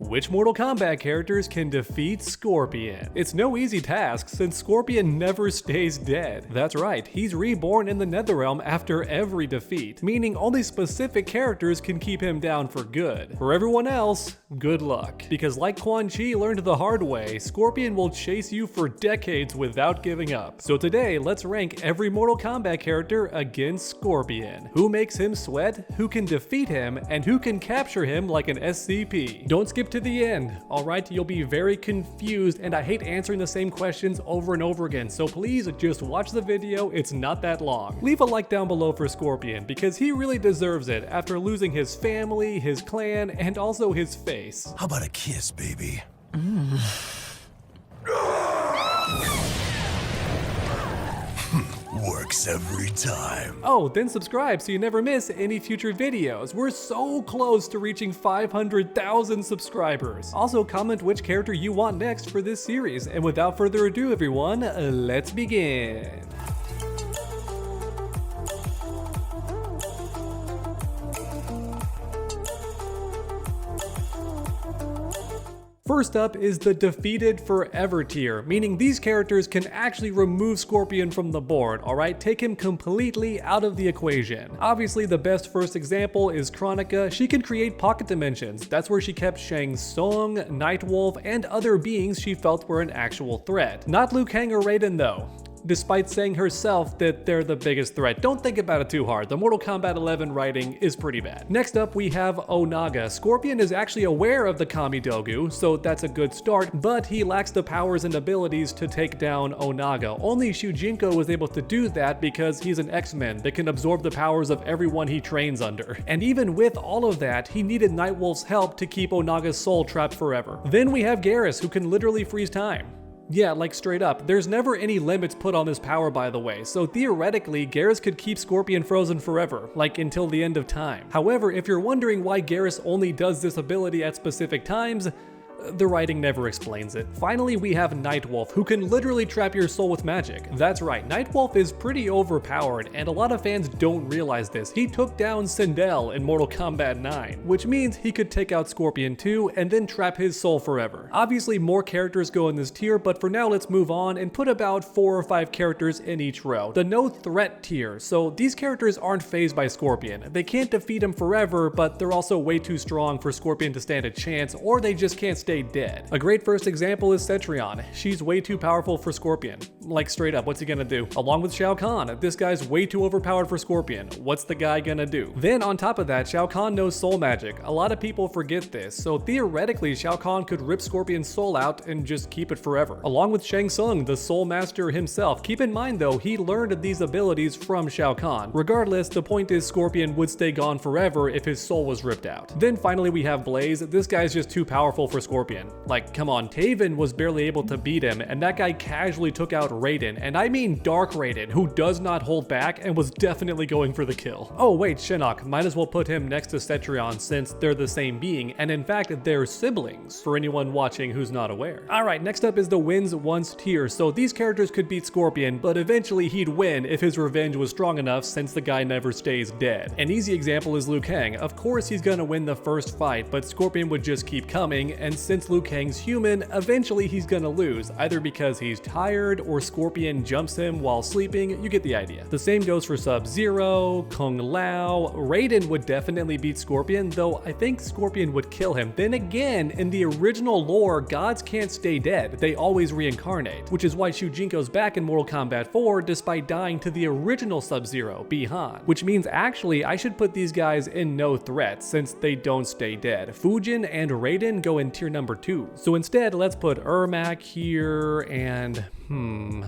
Which Mortal Kombat characters can defeat Scorpion? It's no easy task since Scorpion never stays dead. That's right, he's reborn in the Netherrealm after every defeat, meaning only specific characters can keep him down for good. For everyone else, good luck. Because like Quan Chi learned the hard way, Scorpion will chase you for decades without giving up. So today, let's rank every Mortal Kombat character against Scorpion. Who makes him sweat, who can defeat him, and who can capture him like an SCP. Don't skip to the end, alright? You'll be very confused, and I hate answering the same questions over and over again, so please just watch the video, it's not that long. Leave a like down below for Scorpion, because he really deserves it after losing his family, his clan, and also his face. How about a kiss, baby? Works every time. Oh, then subscribe so you never miss any future videos. We're so close to reaching 500,000 subscribers. Also, comment which character you want next for this series. And without further ado, everyone, let's begin. First up is the defeated forever tier, meaning these characters can actually remove Scorpion from the board, alright? Take him completely out of the equation. Obviously, the best first example is Kronika. She can create pocket dimensions. That's where she kept Shang Tsung, Nightwolf, and other beings she felt were an actual threat. Not Liu Kang or Raiden though. Despite saying herself that they're the biggest threat. Don't think about it too hard, the Mortal Kombat 11 writing is pretty bad. Next up we have Onaga. Scorpion is actually aware of the Kami Dogu, so that's a good start, but he lacks the powers and abilities to take down Onaga. Only Shujinko was able to do that because he's an X-Men that can absorb the powers of everyone he trains under. And even with all of that, he needed Nightwolf's help to keep Onaga's soul trapped forever. Then we have Garrus, who can literally freeze time. Yeah, like straight up. There's never any limits put on this power, by the way, so theoretically, Garrus could keep Scorpion frozen forever, like until the end of time. However, if you're wondering why Garrus only does this ability at specific times, the writing never explains it. Finally, we have Nightwolf, who can literally trap your soul with magic. That's right, Nightwolf is pretty overpowered, and a lot of fans don't realize this. He took down Sindel in Mortal Kombat 9, which means he could take out Scorpion too, and then trap his soul forever. Obviously, more characters go in this tier, but for now, let's move on and put about 4 or 5 characters in each row. The no threat tier, so these characters aren't fazed by Scorpion. They can't defeat him forever, but they're also way too strong for Scorpion to stand a chance, or they just can't stay dead. A great first example is Cetrion. She's way too powerful for Scorpion. Like straight up, what's he gonna do? Along with Shao Kahn, this guy's way too overpowered for Scorpion. What's the guy gonna do? Then on top of that, Shao Kahn knows soul magic. A lot of people forget this, so theoretically Shao Kahn could rip Scorpion's soul out and just keep it forever. Along with Shang Tsung, the soul master himself. Keep in mind though, he learned these abilities from Shao Kahn. Regardless, the point is Scorpion would stay gone forever if his soul was ripped out. Then finally we have Blaze. This guy's just too powerful for Scorpion. Like, come on, Taven was barely able to beat him, and that guy casually took out Raiden, and I mean Dark Raiden, who does not hold back and was definitely going for the kill. Oh wait, Shinnok, might as well put him next to Cetrion since they're the same being, and in fact, they're siblings, for anyone watching who's not aware. Alright, next up is the wins once tier, so these characters could beat Scorpion, but eventually he'd win if his revenge was strong enough since the guy never stays dead. An easy example is Liu Kang. Of course he's gonna win the first fight, but Scorpion would just keep coming, and since Liu Kang's human, eventually he's gonna lose, either because he's tired or Scorpion jumps him while sleeping. You get the idea. The same goes for Sub-Zero, Kung Lao. Raiden would definitely beat Scorpion, though I think Scorpion would kill him. Then again, in the original lore, gods can't stay dead. They always reincarnate, which is why Shujinko's back in Mortal Kombat 4 despite dying to the original Sub-Zero, Bi-Han. Which means actually I should put these guys in no threat since they don't stay dead. Fujin and Raiden go in tier number 2. So instead, let's put Ermac here and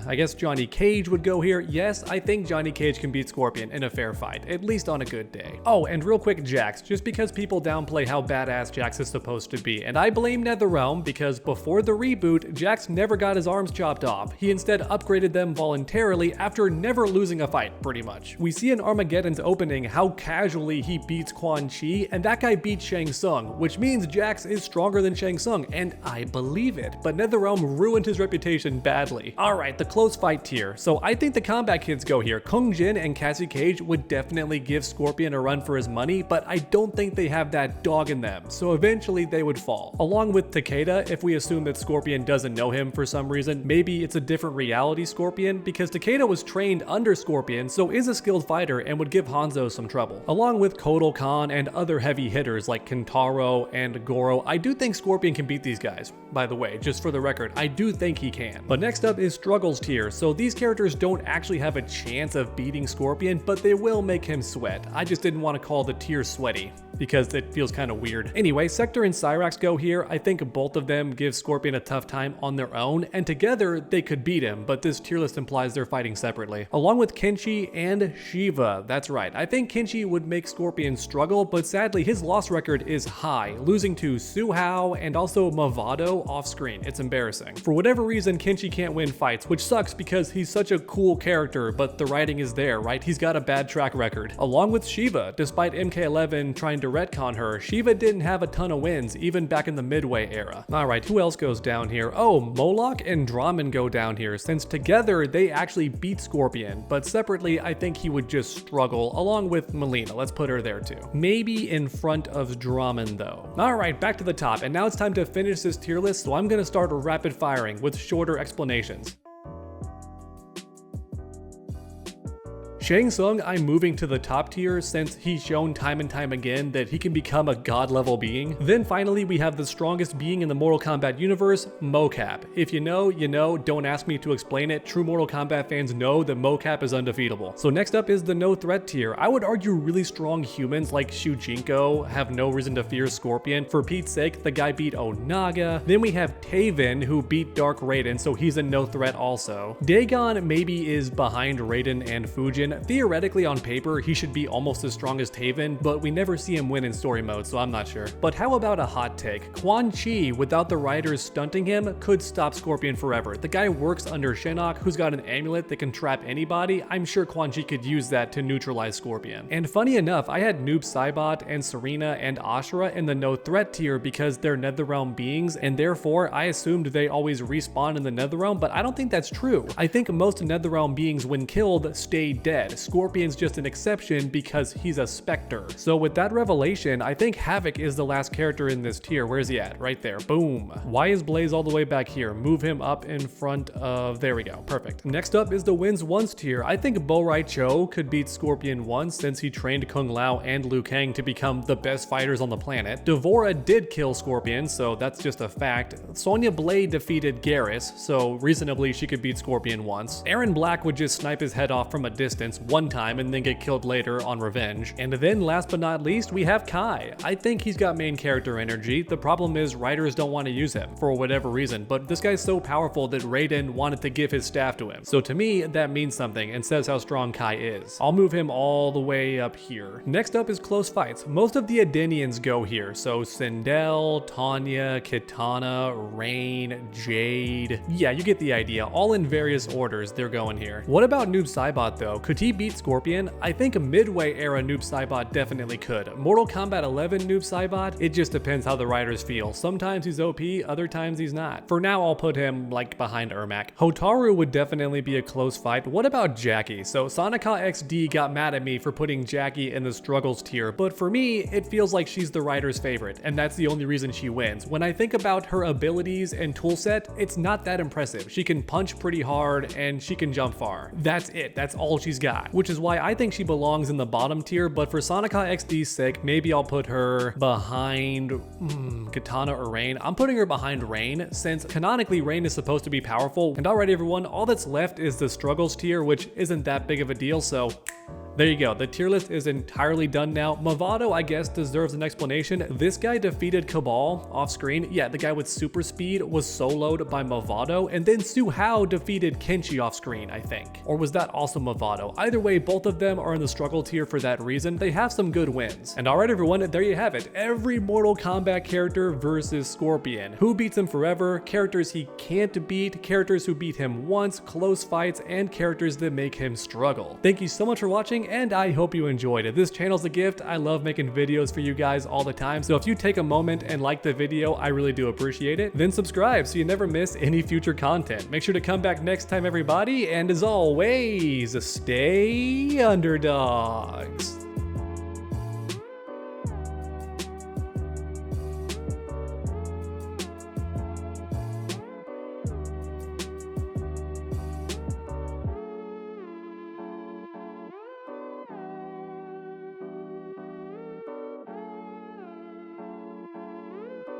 I guess Johnny Cage would go here. Yes, I think Johnny Cage can beat Scorpion in a fair fight, at least on a good day. Oh, and real quick, Jax, just because people downplay how badass Jax is supposed to be, and I blame NetherRealm because before the reboot, Jax never got his arms chopped off. He instead upgraded them voluntarily after never losing a fight, pretty much. We see in Armageddon's opening how casually he beats Quan Chi, and that guy beat Shang Tsung, which means Jax is stronger than Shang Tsung, and I believe it, but NetherRealm ruined his reputation badly. easily. Alright, the close fight tier. So I think the combat kids go here. Kung Jin and Cassie Cage would definitely give Scorpion a run for his money, but I don't think they have that dog in them, so eventually they would fall. Along with Takeda, if we assume that Scorpion doesn't know him for some reason, maybe it's a different reality Scorpion, because Takeda was trained under Scorpion, so is a skilled fighter and would give Hanzo some trouble. Along with Kotal Khan and other heavy hitters like Kentaro and Goro, I do think Scorpion can beat these guys. By the way, just for the record, I do think he can. But next up is Struggles tier, so these characters don't actually have a chance of beating Scorpion, but they will make him sweat. I just didn't want to call the tier sweaty, because it feels kind of weird. Anyway, Sector and Cyrax go here. I think both of them give Scorpion a tough time on their own, and together they could beat him, but this tier list implies they're fighting separately. Along with Kenshi and Shiva, that's right. I think Kenshi would make Scorpion struggle, but sadly his loss record is high, losing to Suhao and also Mavado off screen. It's embarrassing. For whatever reason, Kenshi can't win fights, which sucks because he's such a cool character, but the writing is there, right? He's got a bad track record. Along with Shiva, despite MK11 trying to retcon her, Shiva didn't have a ton of wins, even back in the Midway era. Alright, who else goes down here? Oh, Moloch and Draman go down here, since together they actually beat Scorpion, but separately I think he would just struggle, along with Melina. Let's put her there too. Maybe in front of Draman though. Alright, back to the top, and now it's time to finish this tier list, so I'm gonna start rapid firing with shorter explanations. Shang Tsung, I'm moving to the top tier since he's shown time and time again that he can become a god level being. Then finally we have the strongest being in the Mortal Kombat universe, Mocap. If you know, you know, don't ask me to explain it. True Mortal Kombat fans know that Mocap is undefeatable. So next up is the no threat tier. I would argue really strong humans like Shujinko have no reason to fear Scorpion. For Pete's sake, the guy beat Onaga. Then we have Taven who beat Dark Raiden, so he's a no threat also. Dagon maybe is behind Raiden and Fujin. Theoretically on paper, he should be almost as strong as Taven, but we never see him win in story mode, so I'm not sure. But how about a hot take? Quan Chi, without the writers stunting him, could stop Scorpion forever. The guy works under Shinnok, who's got an amulet that can trap anybody. I'm sure Quan Chi could use that to neutralize Scorpion. And funny enough, I had Noob Saibot and Serena and Ashura in the no threat tier because they're Netherrealm beings, and therefore I assumed they always respawn in the Netherrealm, but I don't think that's true. I think most Netherrealm beings, when killed, stay dead. Scorpion's just an exception because he's a specter. So with that revelation, I think Havoc is the last character in this tier. Where's he at? Right there. Boom. Why is Blaze all the way back here? Move him up in front of... There we go. Perfect. Next up is the wins once tier. I think Bo Rai Cho could beat Scorpion once since he trained Kung Lao and Liu Kang to become the best fighters on the planet. Devora did kill Scorpion, so that's just a fact. Sonya Blade defeated Garrus, so reasonably she could beat Scorpion once. Aaron Black would just snipe his head off from a distance one time and then get killed later on revenge. And then last but not least, we have Kai. I think he's got main character energy. The problem is writers don't want to use him for whatever reason, but this guy's so powerful that Raiden wanted to give his staff to him. So to me, that means something and says how strong Kai is. I'll move him all the way up here. Next up is close fights. Most of the Adenians go here, so Sindel, Tanya, Kitana, Rain, Jade. Yeah, you get the idea. All in various orders, they're going here. What about Noob Saibot though? Could he beat Scorpion? I think a Midway era Noob Saibot definitely could. Mortal Kombat 11 Noob Saibot, it just depends how the writers feel. Sometimes he's OP, other times he's not. For now, I'll put him like behind Ermac. Hotaru would definitely be a close fight. What about Jackie? So Sonika XD got mad at me for putting Jackie in the struggles tier, but for me, it feels like she's the writer's favorite, and that's the only reason she wins. When I think about her abilities and toolset, it's not that impressive. She can punch pretty hard and she can jump far. That's it. That's all she's got, which is why I think she belongs in the bottom tier, but for Sonika XD's sake, maybe I'll put her behind Kitana or Rain. I'm putting her behind Rain, since canonically Rain is supposed to be powerful. And alright everyone, all that's left is the struggles tier, which isn't that big of a deal, so there you go. The tier list is entirely done now. Mavado, I guess, deserves an explanation. This guy defeated Cabal off screen. Yeah, the guy with super speed was soloed by Mavado, and then Suhao defeated Kenshi off screen, I think. Or was that also Mavado? Either way, both of them are in the struggle tier for that reason. They have some good wins. And alright everyone, there you have it. Every Mortal Kombat character versus Scorpion. Who beats him forever, characters he can't beat, characters who beat him once, close fights, and characters that make him struggle. Thank you so much for watching, and I hope you enjoyed it. This channel's a gift. I love making videos for you guys all the time, so if you take a moment and like the video, I really do appreciate it. Then subscribe so you never miss any future content. Make sure to come back next time, everybody, and as always, stay underdogs.